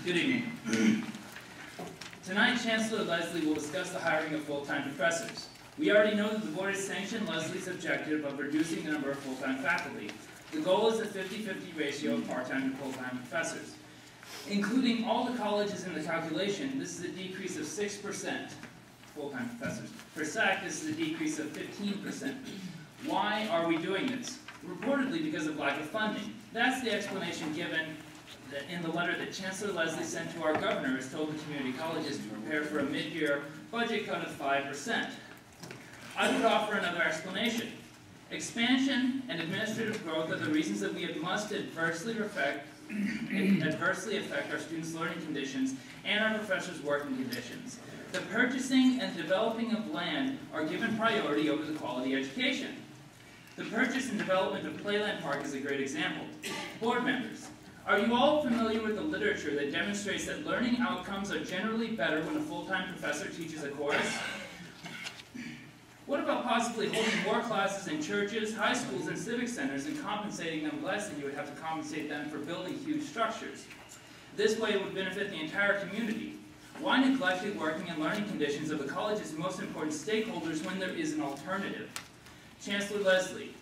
Good evening. Tonight, Chancellor Leslie will discuss the hiring of full-time professors. We already know that the board has sanctioned Leslie's objective of reducing the number of full-time faculty. The goal is a 50-50 ratio of part-time to full-time professors. Including all the colleges in the calculation, this is a decrease of 6% full-time professors. For SAC, this is a decrease of 15%. Why are we doing this? Reportedly because of lack of funding. That's the explanation given in the letter that Chancellor Leslie sent to our governor, has told the community colleges to prepare for a mid-year budget cut of 5%. I would offer another explanation. Expansion and administrative growth are the reasons that we must adversely affect our students' learning conditions and our professors' working conditions. The purchasing and developing of land are given priority over the quality education. The purchase and development of Playland Park is a great example. Board members, are you all familiar with the literature that demonstrates that learning outcomes are generally better when a full-time professor teaches a course? What about possibly holding more classes in churches, high schools, and civic centers and compensating them less than you would have to compensate them for building huge structures? This way it would benefit the entire community. Why neglect the working and learning conditions of the college's most important stakeholders when there is an alternative? Chancellor Leslie,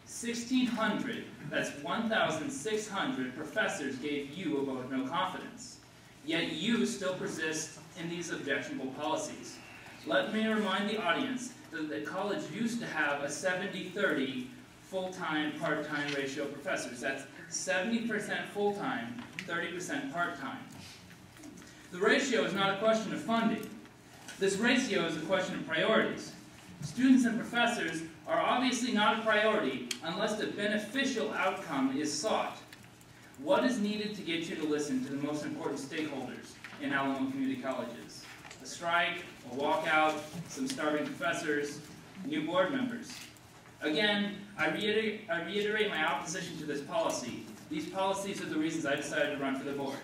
1,600, that's 1,600 professors gave you a vote of no confidence. Yet you still persist in these objectionable policies. Let me remind the audience that the college used to have a 70-30 full-time, part-time ratio of professors. That's 70% full-time, 30% part-time. The ratio is not a question of funding. This ratio is a question of priorities. Students and professors are obviously not a priority unless the beneficial outcome is sought. What is needed to get you to listen to the most important stakeholders in Alamo Community Colleges? A strike, a walkout, some starving professors, new board members. Again, I reiterate my opposition to this policy. These policies are the reasons I decided to run for the board.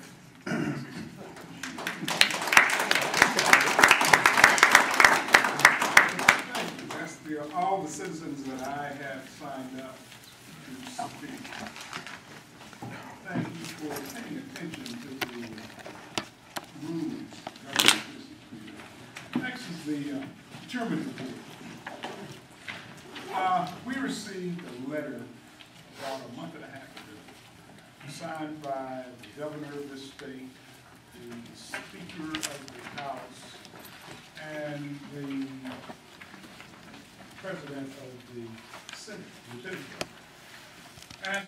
All the citizens that I have signed up to speak. Thank you for paying attention to the rules governing this. Next is the chairman report. We received a letter about a month and a half ago, signed by the governor of this state, the speaker of the House, and the president of the Senate, Lieutenant Governor.